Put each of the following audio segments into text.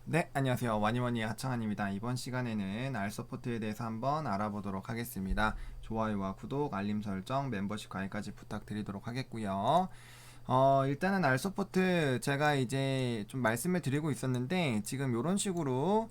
네, 안녕하세요. 와니와니 하창한입니다. 이번 시간에는 알서포트에 대해서 한번 알아보도록 하겠습니다. 좋아요와 구독, 알림 설정, 멤버십 가입까지 부탁드리도록 하겠고요. 일단은 알서포트 제가 이제 좀 말씀을 드리고 있었는데 지금 이런 식으로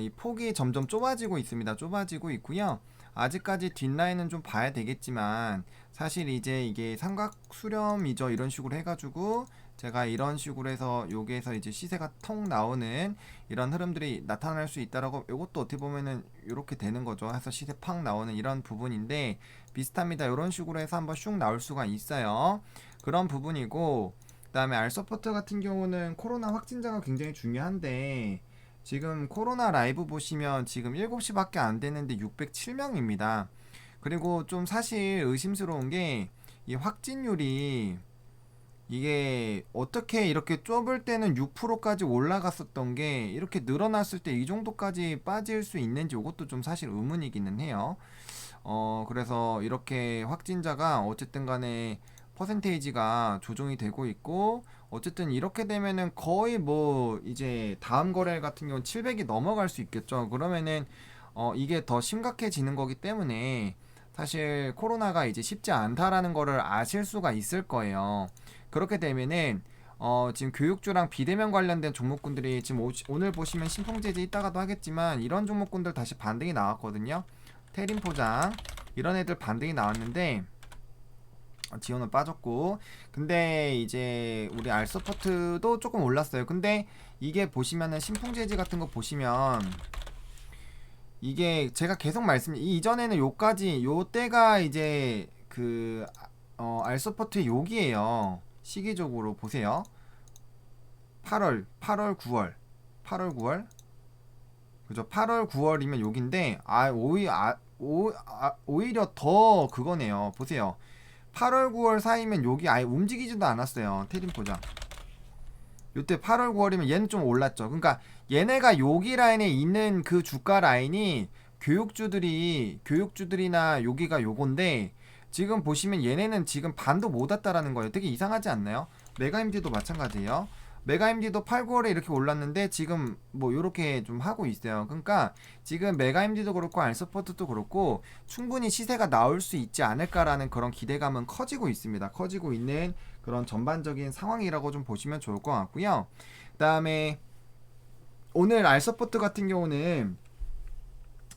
이 폭이 점점 좁아지고 있습니다. 좁아지고 있고요. 아직까지 뒷라인은 좀 봐야 되겠지만 사실 이제 이게 삼각 수렴이죠. 이런 식으로 해가지고 제가 이런 식으로 해서 여기에서 이제 시세가 통 나오는 이런 흐름들이 나타날 수 있다라고, 이것도 어떻게 보면은 이렇게 되는 거죠. 해서 시세 팍 나오는 이런 부분인데 비슷합니다. 이런 식으로 해서 한번 슉 나올 수가 있어요. 그런 부분이고, 그 다음에 알서포트 같은 경우는 코로나 확진자가 굉장히 중요한데 지금 코로나 라이브 보시면 지금 7시밖에 안 됐는데 607명입니다. 그리고 좀 사실 의심스러운 게 이 확진율이, 이게 어떻게 이렇게 좁을 때는 6%까지 올라갔었던 게 이렇게 늘어났을 때 이 정도까지 빠질 수 있는지, 이것도 좀 사실 의문이기는 해요. 그래서 이렇게 확진자가 어쨌든 간에 퍼센테이지가 조정이 되고 있고, 어쨌든 이렇게 되면은 거의 뭐 이제 다음 거래 같은 경우는 700이 넘어갈 수 있겠죠. 그러면은 이게 더 심각해지는 거기 때문에 사실 코로나가 이제 쉽지 않다라는 거를 아실 수가 있을 거예요. 그렇게 되면은 지금 교육주랑 비대면 관련된 종목군들이 지금 오늘 보시면 신풍제지 이따가도 하겠지만 이런 종목군들 다시 반등이 나왔거든요. 테림포장 이런 애들 반등이 나왔는데 지원은 빠졌고, 근데 이제 우리 알서포트도 조금 올랐어요. 근데 이게 보시면은 신풍제지 같은 거 보시면 이게 제가 계속 이전에는 요까지 요때가 이제 그 알서포트의 요기예요. 시기적으로 보세요. 8월 9월 8월 9월 그죠? 8월 9월이면 여긴데 오히려 더 그거네요. 보세요. 8월 9월 사이면 여기 아예 움직이지도 않았어요. 테림포장. 요때 8월 9월이면 얘는 좀 올랐죠. 그러니까 얘네가 여기 라인에 있는 그 주가 라인이 교육주들이나 여기가 요건데, 지금 보시면 얘네는 지금 반도 못 왔다라는 거예요. 되게 이상하지 않나요? 메가임디도 마찬가지예요. 메가임디도 8, 9월에 이렇게 올랐는데 지금 뭐 요렇게 좀 하고 있어요. 그러니까 지금 메가임디도 그렇고 알서포트도 그렇고 충분히 시세가 나올 수 있지 않을까라는 그런 기대감은 커지고 있습니다. 커지고 있는 그런 전반적인 상황이라고 좀 보시면 좋을 것 같고요. 그 다음에 오늘 알서포트 같은 경우는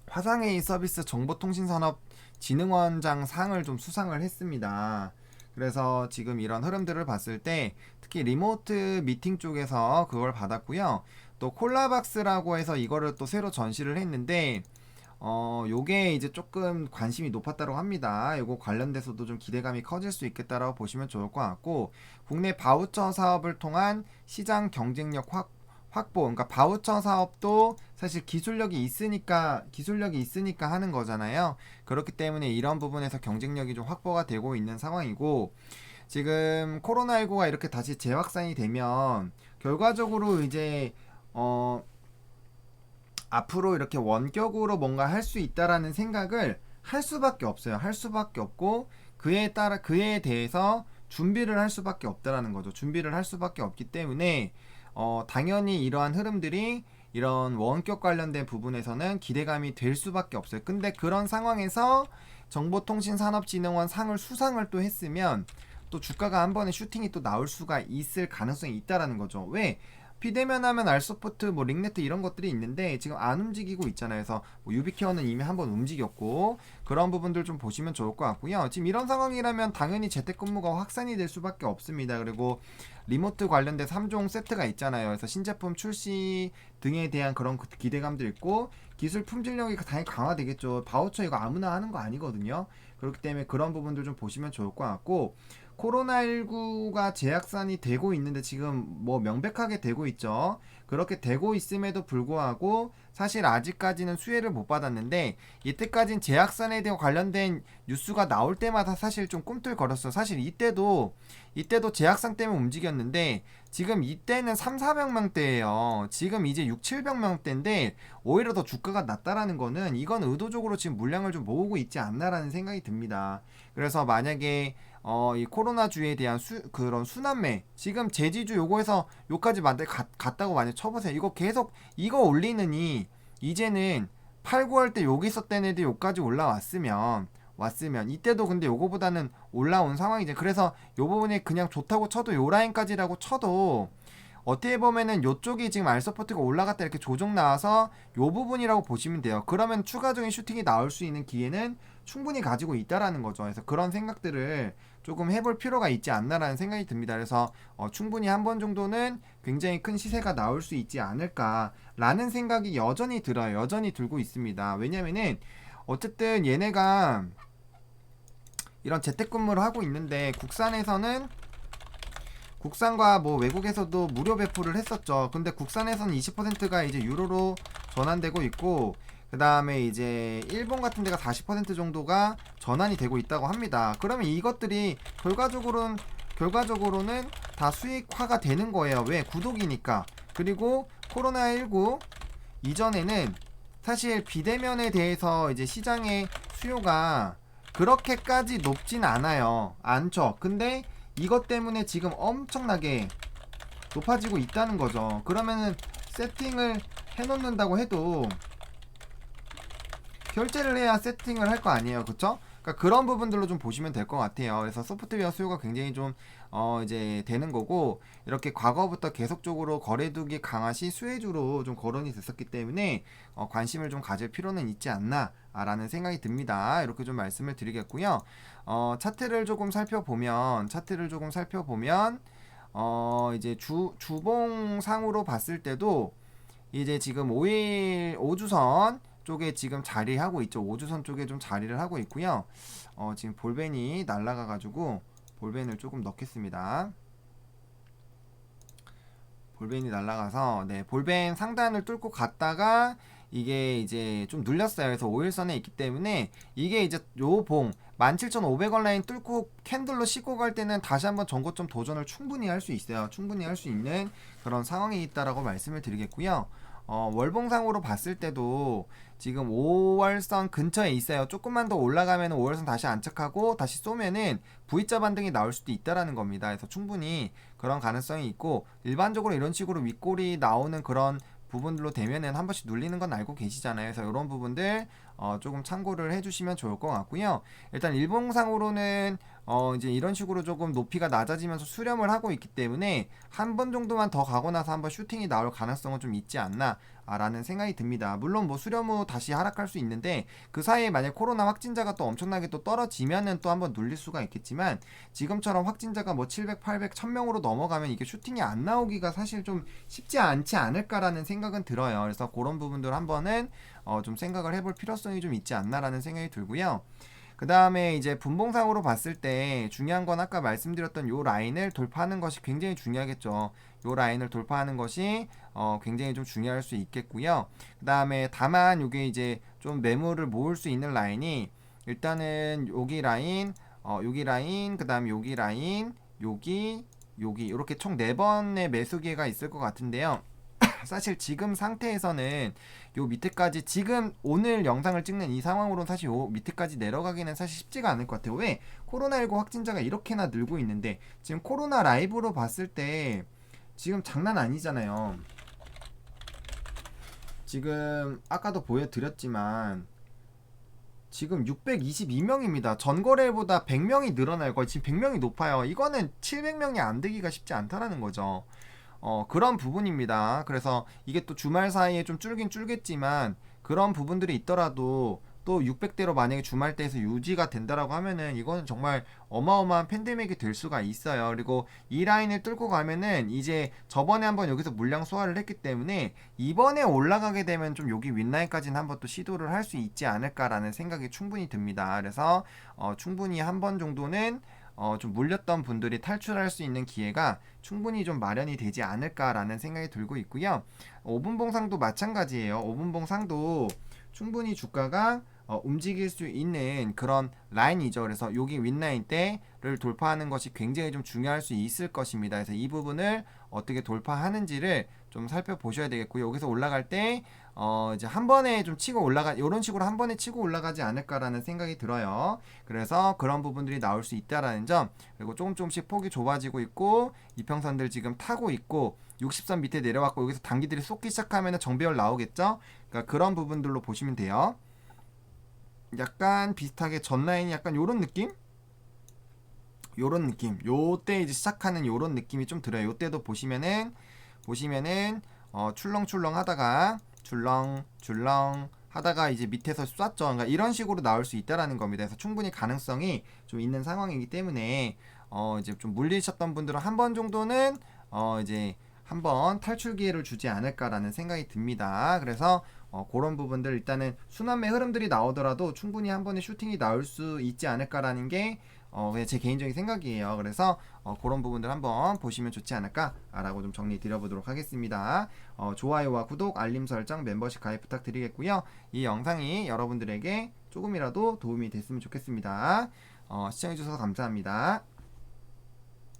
화상회의 서비스 정보통신산업진흥원장 상을 좀 수상을 했습니다. 그래서 지금 이런 흐름들을 봤을 때 특히 리모트 미팅 쪽에서 그걸 받았고요. 또 콜라박스라고 해서 이거를 또 새로 전시를 했는데 요게 이제 조금 관심이 높았다고 합니다. 요거 관련돼서도 좀 기대감이 커질 수 있겠다라고 보시면 좋을 것 같고, 국내 바우처 사업을 통한 시장 경쟁력 확보, 그러니까 바우처 사업도 사실 기술력이 있으니까 하는 거잖아요. 그렇기 때문에 이런 부분에서 경쟁력이 좀 확보가 되고 있는 상황이고, 지금 코로나19가 이렇게 다시 재확산이 되면 결과적으로 이제 앞으로 이렇게 원격으로 뭔가 할 수 있다라는 생각을 할 수밖에 없어요. 할 수밖에 없고, 그에 대해서 준비를 할 수밖에 없다라는 거죠. 준비를 할 수밖에 없기 때문에 당연히 이러한 흐름들이 이런 원격 관련된 부분에서는 기대감이 될 수밖에 없어요. 근데 그런 상황에서 정보통신산업진흥원 상을 수상을 또 했으면 또 주가가 한 번에 슈팅이 또 나올 수가 있을 가능성이 있다라는 거죠. 왜? 비대면 하면 알서포트, 뭐 링네트 이런 것들이 있는데 지금 안 움직이고 있잖아요. 그래서 뭐 유비케어는 이미 한번 움직였고, 그런 부분들 좀 보시면 좋을 것 같고요. 지금 이런 상황이라면 당연히 재택근무가 확산이 될 수밖에 없습니다. 그리고 리모트 관련된 3종 세트가 있잖아요. 그래서 신제품 출시 등에 대한 그런 기대감도 있고, 기술 품질력이 당연히 강화되겠죠. 바우처 이거 아무나 하는 거 아니거든요. 그렇기 때문에 그런 부분들 좀 보시면 좋을 것 같고, 코로나19가 재확산이 되고 있는데 지금 뭐 명백하게 되고 있죠. 그렇게 되고 있음에도 불구하고 사실 아직까지는 수혜를 못 받았는데, 이때까진 재확산에 대한 관련된 뉴스가 나올 때마다 사실 좀 꿈틀거렸어. 사실 이때도 재확산 때문에 움직였는데 지금 이때는 3, 400명대예요. 지금 이제 6, 700명대인데 오히려 더 주가가 낮다라는 거는, 이건 의도적으로 지금 물량을 좀 모으고 있지 않나라는 생각이 듭니다. 그래서 만약에 이 코로나주에 대한 그런 순환매, 지금 제지주 요거에서 요까지 갔다고 만약 쳐보세요. 이거 계속 이거 올리느니 이제는 8, 9월 때 여기 있었던 애들 요까지 왔으면 이때도 근데 요거보다는 올라온 상황이죠. 그래서 요 부분이 그냥 좋다고 쳐도 요 라인까지라고 쳐도 어떻게 보면은 요쪽이 지금 알서포트가 올라갔다 이렇게 조정 나와서 요 부분이라고 보시면 돼요. 그러면 추가적인 슈팅이 나올 수 있는 기회는 충분히 가지고 있다라는 거죠. 그래서 그런 생각들을 조금 해볼 필요가 있지 않나라는 생각이 듭니다. 그래서 충분히 한 번 정도는 굉장히 큰 시세가 나올 수 있지 않을까라는 생각이 여전히 들어요. 여전히 들고 있습니다. 왜냐면은 어쨌든 얘네가 이런 재택근무를 하고 있는데 국산과 뭐 외국에서도 무료 배포를 했었죠. 근데 국산에서는 20%가 이제 유로로 전환되고 있고, 그 다음에 이제 일본 같은 데가 40% 정도가 전환이 되고 있다고 합니다. 그러면 이것들이 결과적으로는 다 수익화가 되는 거예요. 왜? 구독이니까. 그리고 코로나19 이전에는 사실 비대면에 대해서 이제 시장의 수요가 그렇게까지 높진 않죠. 근데 이것 때문에 지금 엄청나게 높아지고 있다는 거죠. 그러면은 세팅을 해놓는다고 해도 결제를 해야 세팅을 할 거 아니에요. 그쵸? 그러니까 그런 부분들로 좀 보시면 될 것 같아요. 그래서 소프트웨어 수요가 굉장히 좀 이제 되는 거고, 이렇게 과거부터 계속적으로 거래두기 강화시 수혜주로 좀 거론이 됐었기 때문에 관심을 좀 가질 필요는 있지 않나 라는 생각이 듭니다. 이렇게 좀 말씀을 드리겠고요. 차트를 조금 살펴보면 이제 주봉상으로 봤을 때도 이제 지금 5주선 쪽에 지금 자리하고 있죠. 5주선 쪽에 좀 자리를 하고 있고요. 지금 볼벤이 날라가 가지고 볼벤을 조금 넣겠습니다. 볼벤이 날라가서 볼벤 상단을 뚫고 갔다가 이게 이제 좀 눌렸어요. 그래서 5일선에 있기 때문에 이게 이제 요 봉 17,500원 라인 뚫고 캔들로 씻고 갈 때는 다시 한번 전고점 도전을 충분히 할 수 있어요. 충분히 할 수 있는 그런 상황이 있다라고 말씀을 드리겠고요. 월봉상으로 봤을 때도 지금 5월선 근처에 있어요. 조금만 더 올라가면 5월선 다시 안착하고 다시 쏘면은 V자 반등이 나올 수도 있다라는 겁니다. 그래서 충분히 그런 가능성이 있고, 일반적으로 이런 식으로 윗골이 나오는 그런 부분들로 되면은 한 번씩 눌리는 건 알고 계시잖아요. 그래서 이런 부분들 조금 참고를 해주시면 좋을 것 같고요. 일단 일봉상으로는 이제 이런 식으로 조금 높이가 낮아지면서 수렴을 하고 있기 때문에 한 번 정도만 더 가고 나서 한번 슈팅이 나올 가능성은 좀 있지 않나 라는 생각이 듭니다. 물론 뭐 수렴 후 다시 하락할 수 있는데 그 사이에 만약 코로나 확진자가 또 엄청나게 또 떨어지면은 또 한번 눌릴 수가 있겠지만, 지금처럼 확진자가 뭐 700, 800, 1000명으로 넘어가면 이게 슈팅이 안 나오기가 사실 좀 쉽지 않지 않을까라는 생각은 들어요. 그래서 그런 부분들 한번은 좀 생각을 해볼 필요성이 좀 있지 않나라는 생각이 들고요. 그 다음에 이제 분봉상으로 봤을 때 중요한 건 아까 말씀드렸던 요 라인을 돌파하는 것이 굉장히 중요하겠죠. 요 라인을 돌파하는 것이 굉장히 좀 중요할 수 있겠고요. 그 다음에 다만 요게 이제 좀 매물을 모을 수 있는 라인이 일단은 여기 라인, 그 다음에 여기 라인, 여기 이렇게 총 4번의 매수 기회가 있을 것 같은데요. 사실 지금 상태에서는 요 밑에까지, 지금 오늘 영상을 찍는 이 상황으로는 사실 요 밑에까지 내려가기는 사실 쉽지가 않을 것 같아요. 왜? 코로나19 확진자가 이렇게나 늘고 있는데 지금 코로나 라이브로 봤을 때 지금 장난 아니잖아요. 지금 아까도 보여드렸지만 지금 622명입니다. 전거래보다 100명이 늘어날 거예요. 지금 100명이 높아요. 이거는 700명이 안 되기가 쉽지 않다라는 거죠. 그런 부분입니다. 그래서 이게 또 주말 사이에 좀 줄긴 줄겠지만 그런 부분들이 있더라도 또 600대로 만약에 주말대에서 유지가 된다라고 하면은 이거는 정말 어마어마한 팬데믹이 될 수가 있어요. 그리고 이 라인을 뚫고 가면은 이제 저번에 한번 여기서 물량 소화를 했기 때문에 이번에 올라가게 되면 좀 여기 윗라인까지는 한번 또 시도를 할 수 있지 않을까라는 생각이 충분히 듭니다. 그래서 충분히 한 번 정도는 좀 물렸던 분들이 탈출할 수 있는 기회가 충분히 좀 마련이 되지 않을까라는 생각이 들고 있고요. 5분봉상도 마찬가지예요. 5분봉상도 충분히 주가가 움직일 수 있는 그런 라인이죠. 그래서 여기 윗라인 때를 돌파하는 것이 굉장히 좀 중요할 수 있을 것입니다. 그래서 이 부분을 어떻게 돌파하는지를 좀 살펴보셔야 되겠고요. 여기서 올라갈 때 이제 한 번에 좀 치고 이런 식으로 한 번에 치고 올라가지 않을까라는 생각이 들어요. 그래서 그런 부분들이 나올 수 있다라는 점, 그리고 조금씩 폭이 좁아지고 있고 이평선들 지금 타고 있고 60선 밑에 내려왔고 여기서 단기들이 쏟기 시작하면 정배열 나오겠죠. 그러니까 그런 부분들로 보시면 돼요. 약간 비슷하게 전 라인이 약간 요런 느낌? 요때 이제 시작하는 요런 느낌이 좀 들어요. 요때도 보시면은 출렁출렁 하다가 줄렁 하다가 이제 밑에서 쐈죠. 그러니까 이런 식으로 나올 수 있다라는 겁니다. 그래서 충분히 가능성이 좀 있는 상황이기 때문에 이제 좀 물리셨던 분들은 한 번 정도는 이제 한번 탈출 기회를 주지 않을까라는 생각이 듭니다. 그래서 그런 부분들 일단은 순환매 흐름들이 나오더라도 충분히 한 번에 슈팅이 나올 수 있지 않을까라는 게 그냥 제 개인적인 생각이에요. 그래서 그런 부분들 한번 보시면 좋지 않을까라고 좀 정리 드려보도록 하겠습니다. 좋아요와 구독, 알림 설정, 멤버십 가입 부탁드리겠고요. 이 영상이 여러분들에게 조금이라도 도움이 됐으면 좋겠습니다. 시청해주셔서 감사합니다.